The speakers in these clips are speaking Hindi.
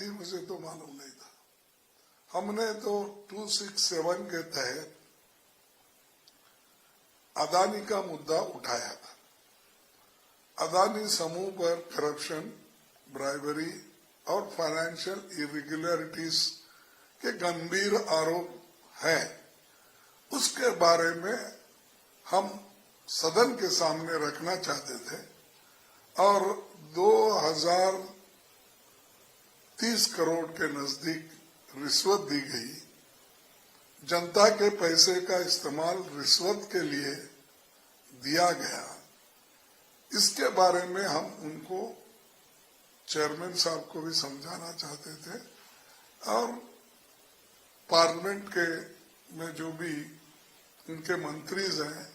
थी मुझे तो मालूम नहीं था। हमने तो 267 के तहत अदानी का मुद्दा उठाया था। अदानी समूह पर करप्शन, ब्राइबरी और फाइनेंशियल इरेगुलरिटीज के गंभीर आरोप हैं। उसके बारे में हम सदन के सामने रखना चाहते थे और 2030 करोड़ के नजदीक रिश्वत दी गई। जनता के पैसे का इस्तेमाल रिश्वत के लिए दिया गया। इसके बारे में हम उनको, चेयरमैन साहब को भी समझाना चाहते थे और पार्लियामेंट के में जो भी उनके मंत्रीज हैं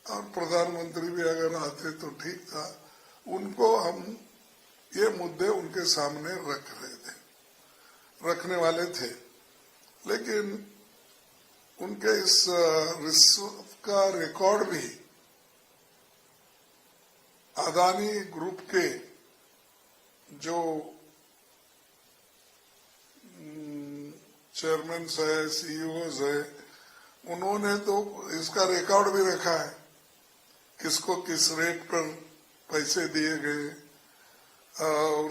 और प्रधानमंत्री भी अगर आते तो ठीक था, उनको हम ये मुद्दे उनके सामने रखने वाले थे। लेकिन उनके इस रिश्वत का रिकॉर्ड भी अदानी ग्रुप के जो चेयरमैन है, सीईओज है, उन्होंने तो इसका रिकॉर्ड भी रखा है, किसको किस रेट पर पैसे दिए गए और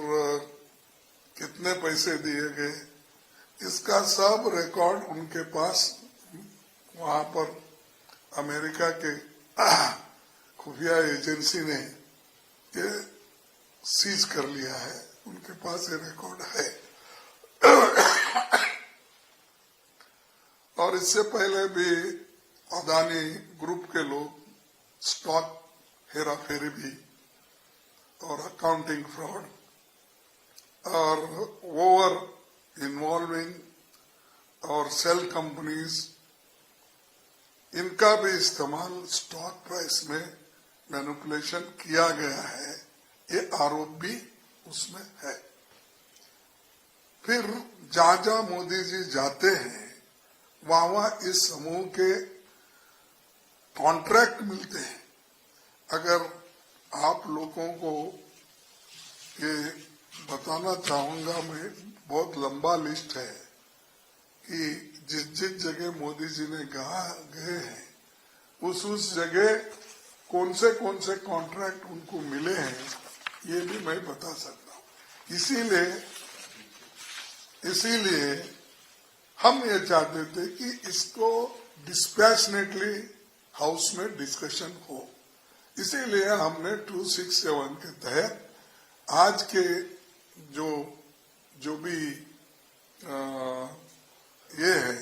कितने पैसे दिए गए। इसका सब रिकॉर्ड उनके पास वहां पर अमेरिका के खुफिया एजेंसी ने ये सीज कर लिया है। उनके पास ये रिकॉर्ड है। और इससे पहले भी अदानी ग्रुप के लोग स्टॉक हेराफेरी भी और अकाउंटिंग फ्रॉड और ओवर इन्वॉल्विंग और सेल कंपनीज, इनका भी इस्तेमाल स्टॉक प्राइस में मैनिपुलेशन किया गया है। ये आरोप भी उसमें है। फिर जहां जहां मोदी जी जाते हैं वहां इस समूह के कॉन्ट्रैक्ट मिलते हैं। अगर आप लोगों को ये बताना चाहूंगा मैं, बहुत लंबा लिस्ट है कि जिस जिस जगह मोदी जी ने गए हैं उस जगह कौन से कॉन्ट्रैक्ट उनको मिले हैं, ये भी मैं बता सकता हूँ। इसीलिए हम ये चाहते थे कि इसको डिस्पैशनेटली हाउस में डिस्कशन हो। इसीलिए हमने 267 के तहत आज के जो भी ये है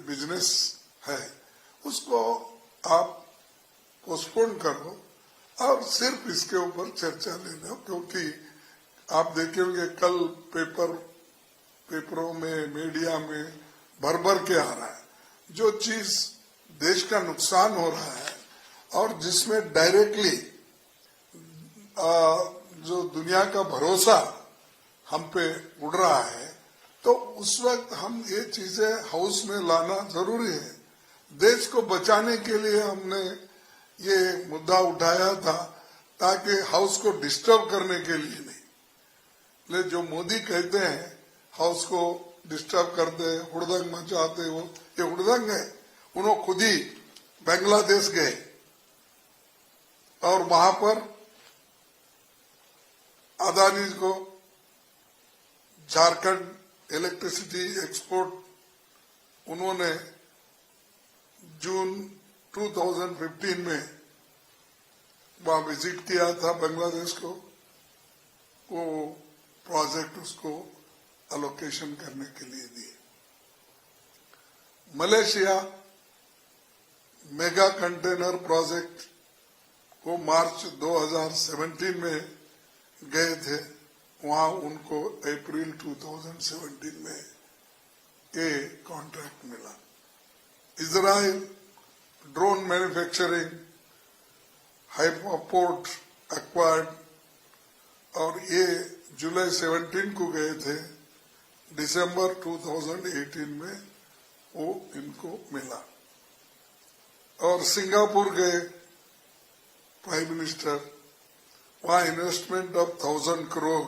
बिजनेस है, उसको आप पोस्टपोन करो और सिर्फ इसके ऊपर चर्चा ले लो। क्योंकि आप देखेंगे कल पेपरों में, मीडिया में भर के आ रहा है। जो चीज देश का नुकसान हो रहा है और जिसमें डायरेक्टली जो दुनिया का भरोसा हम पे उड़ रहा है, तो उस वक्त हम ये चीजें हाउस में लाना जरूरी है। देश को बचाने के लिए हमने ये मुद्दा उठाया था, ताकि हाउस को डिस्टर्ब करने के लिए नहीं। लेकिन जो मोदी कहते हैं हाउस को डिस्टर्ब करते, हुड़दंग मचाते, वो ये हुड़दंग है। उन्होंने खुद ही बांग्लादेश गए और वहां पर अदानी को झारखंड इलेक्ट्रिसिटी एक्सपोर्ट उन्होंने जून 2015 में वहां विजिट किया था बांग्लादेश को। वो प्रोजेक्ट उसको अलोकेशन करने के लिए दिए। मलेशिया मेगा कंटेनर प्रोजेक्ट को मार्च 2017 में गए थे, वहां उनको अप्रैल 2017 में ये कॉन्ट्रैक्ट मिला। इजराइल ड्रोन मैन्युफैक्चरिंग हाइपोपोर्ट एक्वायर्ड, और ये जुलाई 17 को गए थे, दिसंबर 2018 में वो इनको मिला। और सिंगापुर गए प्राइम मिनिस्टर, वहां investment of 1000 crore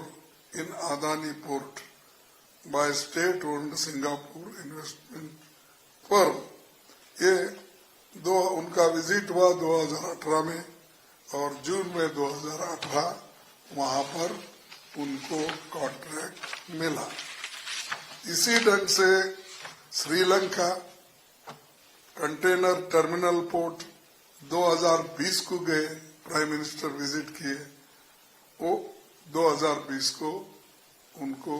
in Adani port, by state owned Singapore investment firm. ये उनका विजिट हुआ 2018 में और जून में 2018 वहां पर उनको कॉन्ट्रैक्ट मिला। इसी ढंग से श्रीलंका कंटेनर टर्मिनल पोर्ट 2020 को गए, प्राइम मिनिस्टर विजिट किए, वो 2020 को उनको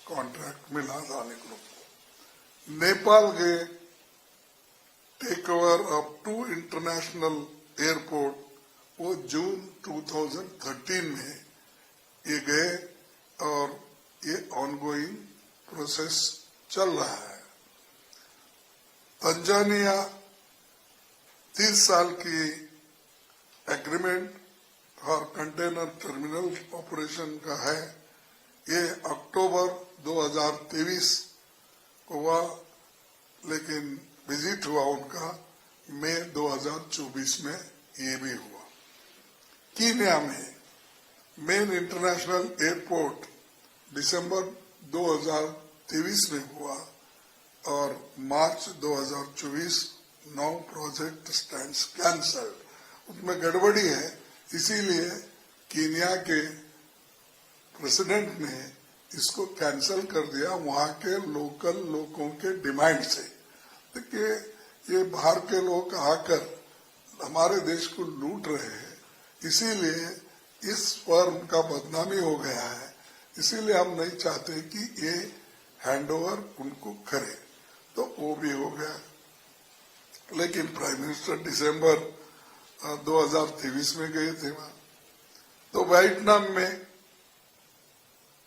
कॉन्ट्रैक्ट मिला अदानी ग्रुप को। नेपाल गए, take over of 2 international airport, वो जून 2013 में ये गए और ये ऑनगोइंग प्रोसेस चल रहा है। तंजानिया 30 साल की एग्रीमेंट और कंटेनर टर्मिनल ऑपरेशन का है। ये अक्टूबर 2023 को हुआ, लेकिन विजिट हुआ उनका मई 2024 में ये भी हुआ। कीनिया में मेन इंटरनेशनल एयरपोर्ट दिसंबर 2023 में हुआ और मार्च 2024 9 प्रोजेक्ट स्टैंड्स कैंसल्ड। उसमें गड़बड़ी है, इसीलिए कीनिया के प्रेसिडेंट ने इसको कैंसल कर दिया वहां के लोकल लोगों के डिमांड से। देखिए, ये बाहर के लोग आकर हमारे देश को लूट रहे हैं, इसीलिए इस फर्म का बदनामी हो गया है, इसीलिए हम नहीं चाहते कि ये हैंडओवर उनको करे, तो वो भी हो गया। लेकिन प्राइम मिनिस्टर दिसंबर 2023 में गए थे वहां। तो वियतनाम में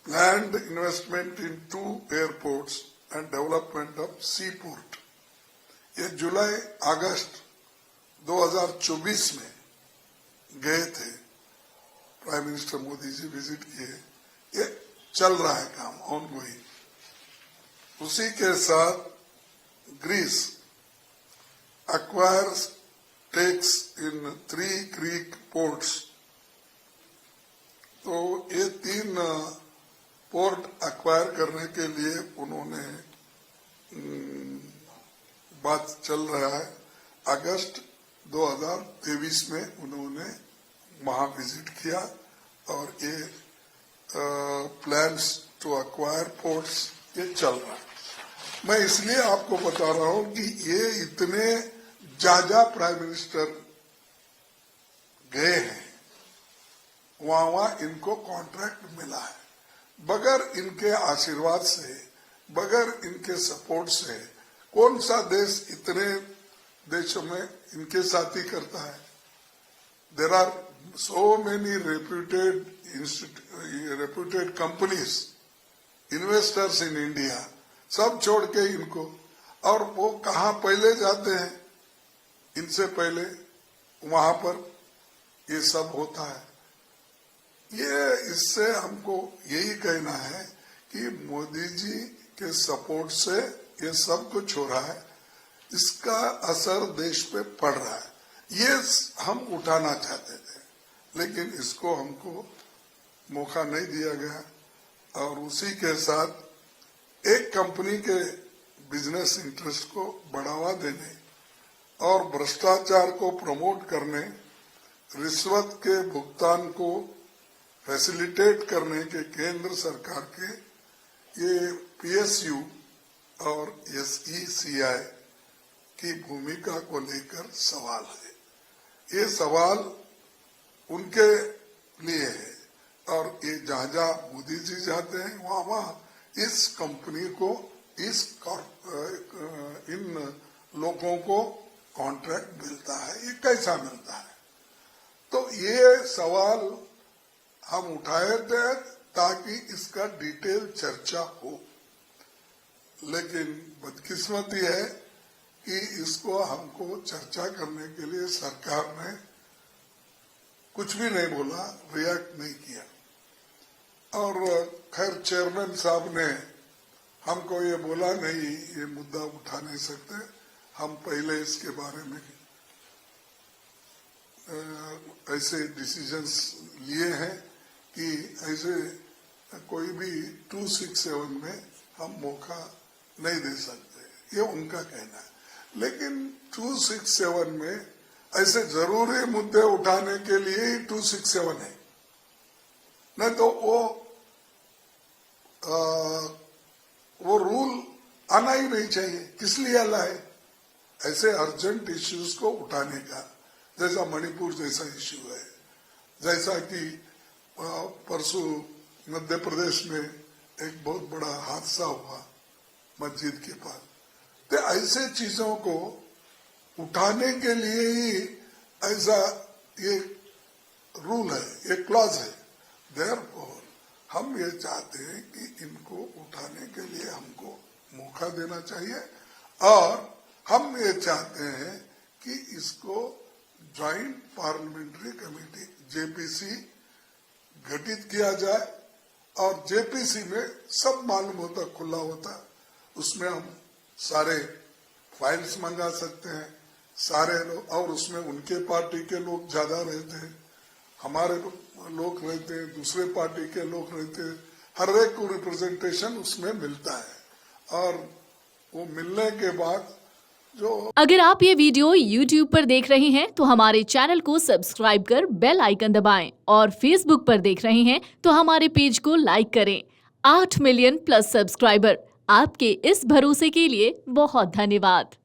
planned investment in 2 airports and development of seaport, ये जुलाई अगस्त 2024 में गए थे, prime minister Modi ji visit किए। ये चल रहा है काम ऑनगोइंग। उसी के साथ Greece acquires stakes in 3 Greek ports, तो ये 3 पोर्ट एक्वायर करने के लिए उन्होंने बात चल रहा है। अगस्त 2023 में उन्होंने वहां विजिट किया और ये प्लान्स टू एक्वायर पोर्ट्स ये चल रहा है। मैं इसलिए आपको बता रहा हूं कि ये इतने ज्यादा प्राइम मिनिस्टर गए हैं, वहां इनको कॉन्ट्रैक्ट मिला है। बगैर इनके आशीर्वाद से, बगैर इनके सपोर्ट से कौन सा देश इतने देशों में इनके साथ ही करता है। There are so many reputed companies, investors in India, सब छोड़ के इनको, और वो कहाँ पहले जाते हैं, इनसे पहले वहां पर ये सब होता है। ये इससे हमको यही कहना है कि मोदी जी के सपोर्ट से ये सब कुछ हो रहा है, इसका असर देश पे पड़ रहा है। ये हम उठाना चाहते थे, लेकिन इसको हमको मौका नहीं दिया गया। और उसी के साथ एक कंपनी के बिजनेस इंटरेस्ट को बढ़ावा देने और भ्रष्टाचार को प्रमोट करने, रिश्वत के भुगतान को फैसिलिटेट करने के केंद्र सरकार के ये पीएसयू और एसईसीआई की भूमिका को लेकर सवाल है। ये सवाल उनके लिए है और ये जहां जहां मोदी जी जाते हैं वहां वहां इस कंपनी को, इन लोगों को कॉन्ट्रैक्ट मिलता है। ये कैसा मिलता है? तो ये सवाल हम उठाए थे ताकि इसका डिटेल चर्चा हो, लेकिन बदकिस्मती है कि इसको हमको चर्चा करने के लिए सरकार ने कुछ भी नहीं बोला, रिएक्ट नहीं किया। और खैर चेयरमैन साहब ने हमको ये बोला, नहीं ये मुद्दा उठा नहीं सकते, हम पहले इसके बारे में ऐसे डिसीजंस लिए हैं कि ऐसे कोई भी 267 में हम मौका नहीं दे सकते, ये उनका कहना है। लेकिन 267 में ऐसे जरूरी मुद्दे उठाने के लिए ही 267 है, नहीं तो वो रूल आना ही नहीं चाहिए। किस लिए लाए? ऐसे अर्जेंट इश्यूज को उठाने का, जैसा मणिपुर जैसा इश्यू है, जैसा कि परसों मध्य प्रदेश में एक बहुत बड़ा हादसा हुआ मस्जिद के पास, तो ऐसे चीजों को उठाने के लिए ही ऐसा ये रूल है, ये क्लॉज है। देयरफॉर हम ये चाहते हैं कि इनको उठाने के लिए हमको मौका देना चाहिए, और हम ये चाहते हैं कि इसको ज्वाइंट पार्लियामेंट्री कमेटी जेपीसी गठित किया जाए, और जेपीसी में सब मालूम होता, खुला होता, उसमें हम सारे फाइल्स मंगा सकते हैं, सारे लोग, और उसमें उनके पार्टी के लोग ज्यादा रहते हैं, हमारे लोग रहते हैं, दूसरे पार्टी के लोग रहते हैं, हर एक को रिप्रेजेंटेशन उसमें मिलता है। और वो मिलने के बाद जो, अगर आप ये वीडियो YouTube पर देख रहे हैं तो हमारे चैनल को सब्सक्राइब कर बेल आइकन दबाएं, और Facebook पर देख रहे हैं तो हमारे पेज को लाइक करें। 8 मिलियन प्लस सब्सक्राइबर, आपके इस भरोसे के लिए बहुत धन्यवाद।